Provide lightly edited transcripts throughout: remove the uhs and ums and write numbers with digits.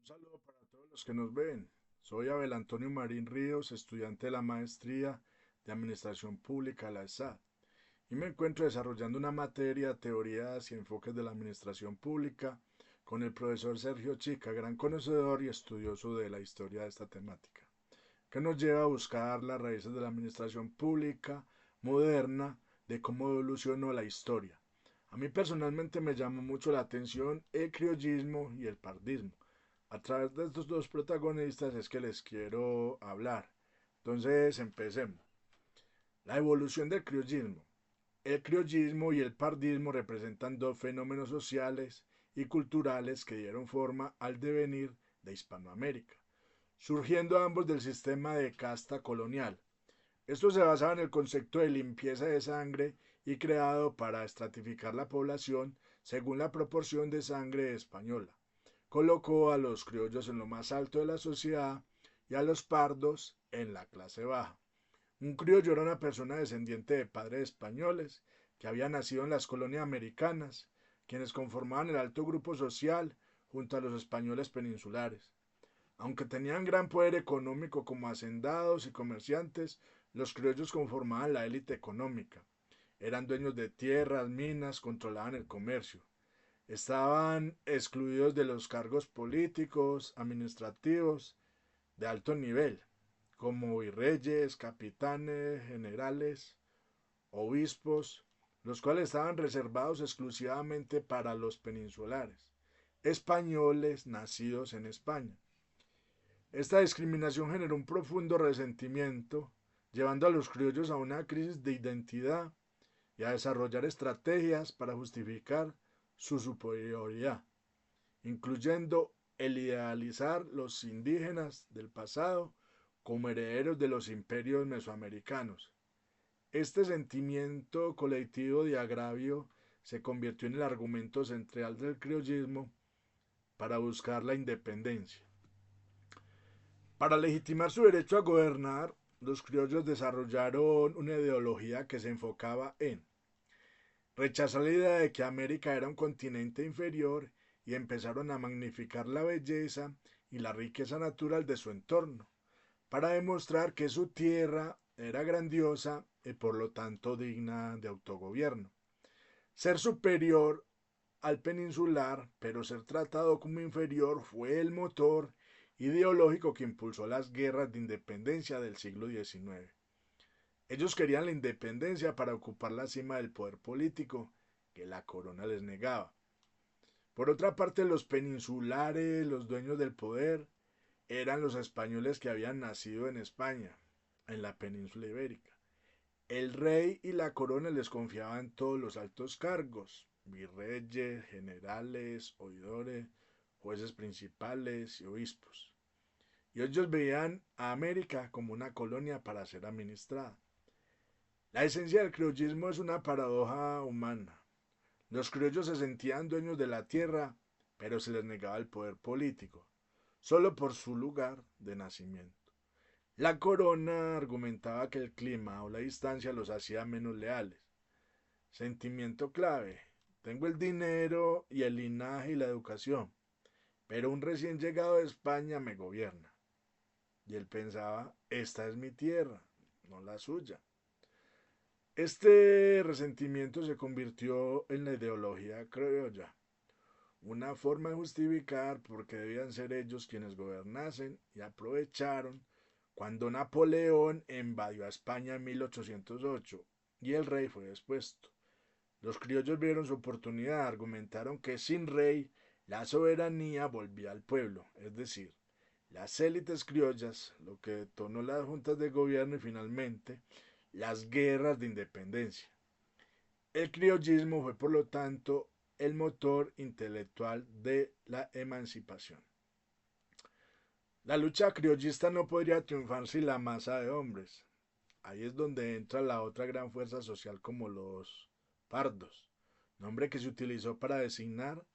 saludo para todos los que nos ven. Soy Abel Antonio Marín Ríos, estudiante de la maestría de Administración Pública de la ESAD, y me encuentro desarrollando una materia, teorías y enfoques de la administración pública, con el profesor Sergio Chica, gran conocedor y estudioso de la historia de esta temática, que nos lleva a buscar las raíces de la administración pública moderna, de cómo evolucionó la historia. A mí personalmente me llamó mucho la atención el criollismo y el pardismo. A través de estos dos protagonistas es que les quiero hablar. Entonces, empecemos. La evolución del criollismo. El criollismo y el pardismo representan dos fenómenos sociales y culturales que dieron forma al devenir de Hispanoamérica, surgiendo ambos del sistema de casta colonial. Esto se basaba en el concepto de limpieza de sangre y creado para estratificar la población según la proporción de sangre española. Colocó a los criollos en lo más alto de la sociedad y a los pardos en la clase baja. Un criollo era una persona descendiente de padres españoles que había nacido en las colonias americanas, quienes conformaban el alto grupo social junto a los españoles peninsulares. Aunque tenían gran poder económico como hacendados y comerciantes, los criollos conformaban la élite económica. Eran dueños de tierras, minas, controlaban el comercio. Estaban excluidos de los cargos políticos, administrativos, de alto nivel, como virreyes, capitanes, generales, obispos, los cuales estaban reservados exclusivamente para los peninsulares, españoles nacidos en España. Esta discriminación generó un profundo resentimiento, llevando a los criollos a una crisis de identidad y a desarrollar estrategias para justificar su superioridad, incluyendo el idealizar los indígenas del pasado como herederos de los imperios mesoamericanos. Este sentimiento colectivo de agravio se convirtió en el argumento central del criollismo para buscar la independencia. Para legitimar su derecho a gobernar, los criollos desarrollaron una ideología que se enfocaba en rechazar la idea de que América era un continente inferior y empezaron a magnificar la belleza y la riqueza natural de su entorno, para demostrar que su tierra era grandiosa y por lo tanto digna de autogobierno. Ser superior al peninsular, pero ser tratado como inferior fue el motor ideológico que impulsó las guerras de independencia del siglo XIX. Ellos querían la independencia para ocupar la cima del poder político que la corona les negaba. Por otra parte, los peninsulares, los dueños del poder, eran los españoles que habían nacido en España, en la península ibérica. El rey y la corona les confiaban todos los altos cargos, virreyes, generales, oidores, jueces principales y obispos. Y ellos veían a América como una colonia para ser administrada. La esencia del criollismo es una paradoja humana. Los criollos se sentían dueños de la tierra, pero se les negaba el poder político, solo por su lugar de nacimiento. La corona argumentaba que el clima o la distancia los hacía menos leales. Sentimiento clave. Tengo el dinero y el linaje y la educación, pero un recién llegado de España me gobierna. Y él pensaba, esta es mi tierra, no la suya. Este resentimiento se convirtió en la ideología criolla, una forma de justificar por qué debían ser ellos quienes gobernasen y aprovecharon cuando Napoleón invadió a España en 1808 y el rey fue expuesto. Los criollos vieron su oportunidad, argumentaron que sin rey la soberanía volvía al pueblo, es decir, las élites criollas, lo que detonó las juntas de gobierno y finalmente las guerras de independencia. El criollismo fue por lo tanto el motor intelectual de la emancipación. La lucha criollista no podría triunfar sin la masa de hombres. Ahí es donde entra la otra gran fuerza social como los pardos, nombre que se utilizó para designar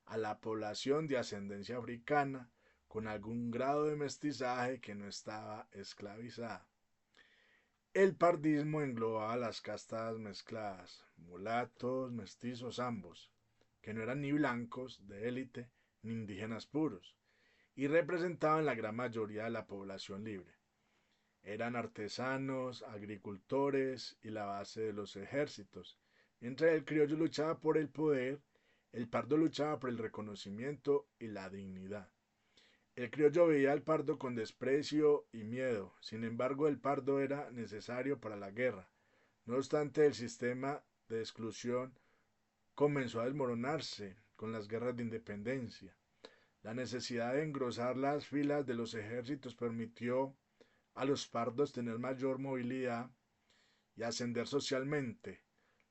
a la población de ascendencia africana con algún grado de mestizaje que no estaba esclavizada. El pardismo englobaba las castas mezcladas, mulatos, mestizos ambos, que no eran ni blancos de élite ni indígenas puros, y representaban la gran mayoría de la población libre. Eran artesanos, agricultores y la base de los ejércitos. Mientras el criollo luchaba por el poder, el pardo luchaba por el reconocimiento y la dignidad. El criollo veía al pardo con desprecio y miedo. Sin embargo, el pardo era necesario para la guerra. No obstante, el sistema de exclusión comenzó a desmoronarse con las guerras de independencia. La necesidad de engrosar las filas de los ejércitos permitió a los pardos tener mayor movilidad y ascender socialmente.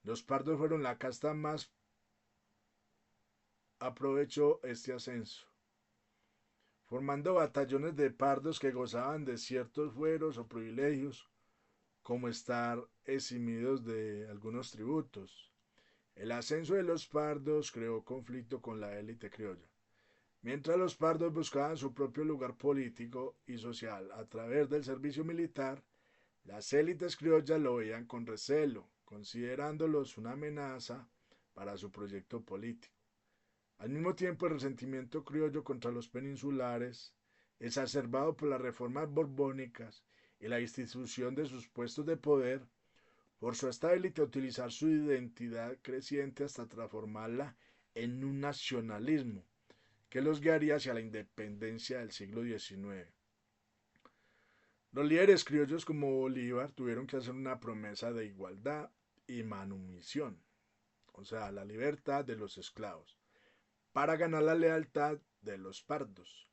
Los pardos fueron la casta más aprovechó este ascenso, formando batallones de pardos que gozaban de ciertos fueros o privilegios, como estar eximidos de algunos tributos. El ascenso de los pardos creó conflicto con la élite criolla. Mientras los pardos buscaban su propio lugar político y social a través del servicio militar, las élites criollas lo veían con recelo, considerándolos una amenaza para su proyecto político. Al mismo tiempo, el resentimiento criollo contra los peninsulares, exacerbado por las reformas borbónicas y la institución de sus puestos de poder, forzó a esta élite a utilizar su identidad creciente hasta transformarla en un nacionalismo que los guiaría hacia la independencia del siglo XIX. Los líderes criollos como Bolívar tuvieron que hacer una promesa de igualdad y manumisión, o sea, la libertad de los esclavos, para ganar la lealtad de los pardos.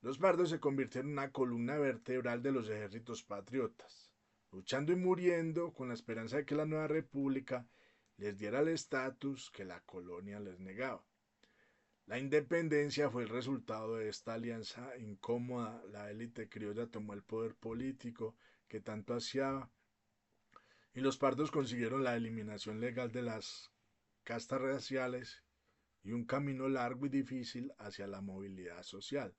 Los pardos se convirtieron en una columna vertebral de los ejércitos patriotas, luchando y muriendo con la esperanza de que la nueva república les diera el estatus que la colonia les negaba. La independencia fue el resultado de esta alianza incómoda. La élite criolla tomó el poder político que tanto ansiaba y los pardos consiguieron la eliminación legal de las castas raciales y un camino largo y difícil hacia la movilidad social.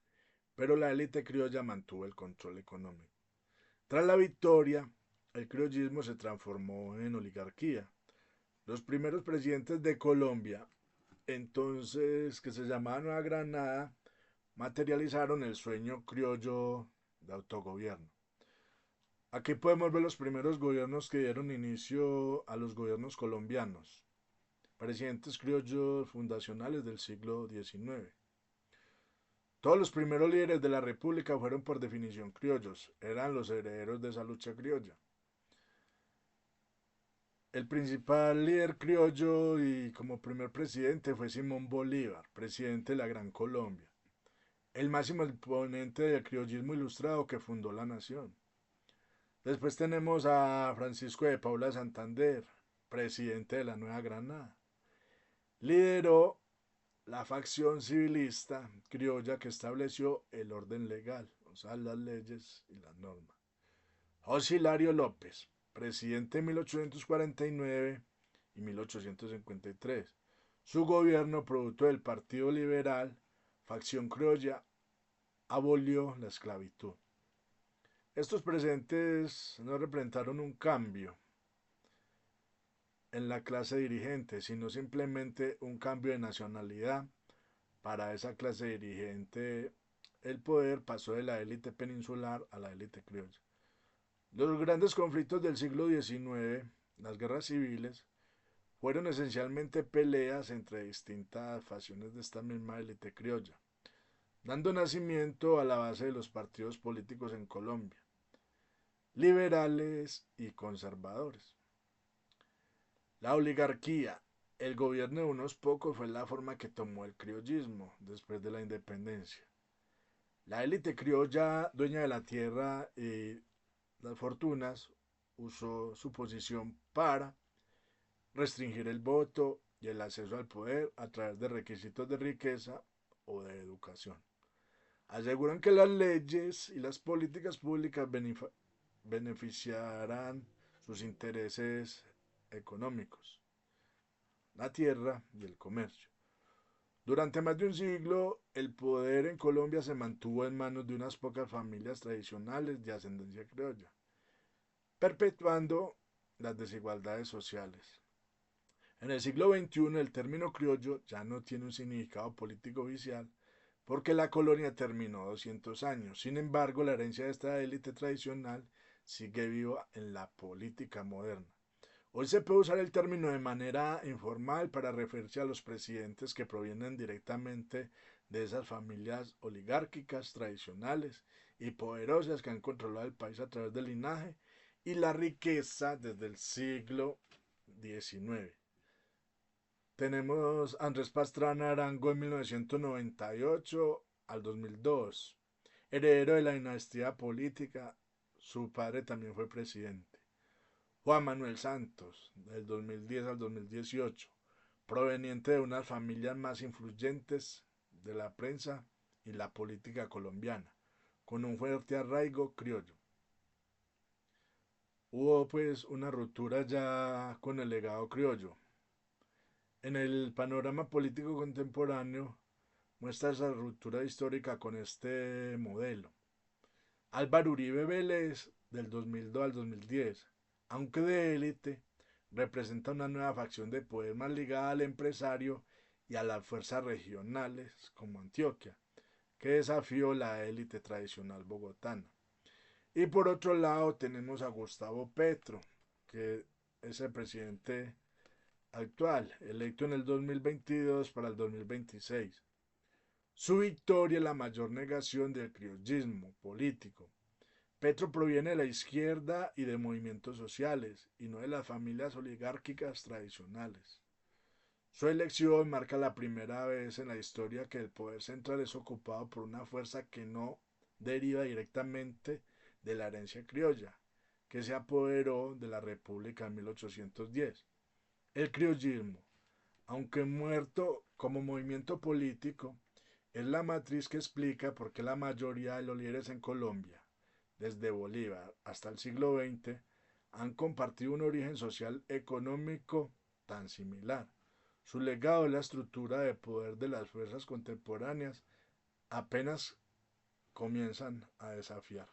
Pero la élite criolla mantuvo el control económico. Tras la victoria, el criollismo se transformó en oligarquía. Los primeros presidentes de Colombia, entonces que se llamaba Nueva Granada, materializaron el sueño criollo de autogobierno. Aquí podemos ver los primeros gobiernos que dieron inicio a los gobiernos colombianos, presidentes criollos fundacionales del siglo XIX. Todos los primeros líderes de la República fueron por definición criollos, eran los herederos de esa lucha criolla. El principal líder criollo y como primer presidente fue Simón Bolívar, presidente de la Gran Colombia, el máximo exponente del criollismo ilustrado que fundó la nación. Después tenemos a Francisco de Paula Santander, presidente de la Nueva Granada. Lideró la facción civilista criolla que estableció el orden legal, o sea, las leyes y las normas. José Hilario López, presidente en 1849 y 1853. Su gobierno, producto del Partido Liberal, facción criolla, abolió la esclavitud. Estos presentes no representaron un cambio en la clase dirigente, sino simplemente un cambio de nacionalidad. Para esa clase dirigente, el poder pasó de la élite peninsular a la élite criolla. Los grandes conflictos del siglo XIX, las guerras civiles, fueron esencialmente peleas entre distintas facciones de esta misma élite criolla, dando nacimiento a la base de los partidos políticos en Colombia, liberales y conservadores. La oligarquía, el gobierno de unos pocos, fue la forma que tomó el criollismo después de la independencia. La élite criolla, dueña de la tierra y las fortunas, usó su posición para restringir el voto y el acceso al poder a través de requisitos de riqueza o de educación. Aseguran que las leyes y las políticas públicas beneficiarán sus intereses económicos, la tierra y el comercio. Durante más de un siglo, el poder en Colombia se mantuvo en manos de unas pocas familias tradicionales de ascendencia criolla, perpetuando las desigualdades sociales. En el siglo XXI, el término criollo ya no tiene un significado político oficial, porque la colonia terminó 200 años. Sin embargo, la herencia de esta élite tradicional sigue viva en la política moderna. Hoy se puede usar el término de manera informal para referirse a los presidentes que provienen directamente de esas familias oligárquicas tradicionales y poderosas que han controlado el país a través del linaje y la riqueza desde el siglo XIX. Tenemos Andrés Pastrana Arango en 1998 al 2002, heredero de la dinastía política, su padre también fue presidente. Juan Manuel Santos, del 2010 al 2018, proveniente de unas familias más influyentes de la prensa y la política colombiana, con un fuerte arraigo criollo. Hubo pues una ruptura ya con el legado criollo. En el panorama político contemporáneo muestra esa ruptura histórica con este modelo. Álvaro Uribe Vélez, del 2002 al 2010, aunque de élite, representa una nueva facción de poder más ligada al empresario y a las fuerzas regionales como Antioquia, que desafió la élite tradicional bogotana. Y por otro lado tenemos a Gustavo Petro, que es el presidente actual, electo en el 2022 para el 2026. Su victoria es la mayor negación del criollismo político. Petro proviene de la izquierda y de movimientos sociales, y no de las familias oligárquicas tradicionales. Su elección marca la primera vez en la historia que el poder central es ocupado por una fuerza que no deriva directamente de la herencia criolla, que se apoderó de la República en 1810. El criollismo, aunque muerto como movimiento político, es la matriz que explica por qué la mayoría de los líderes en Colombia, desde Bolívar hasta el siglo XX, han compartido un origen social económico tan similar. Su legado es la estructura de poder de las fuerzas contemporáneas apenas comienzan a desafiar.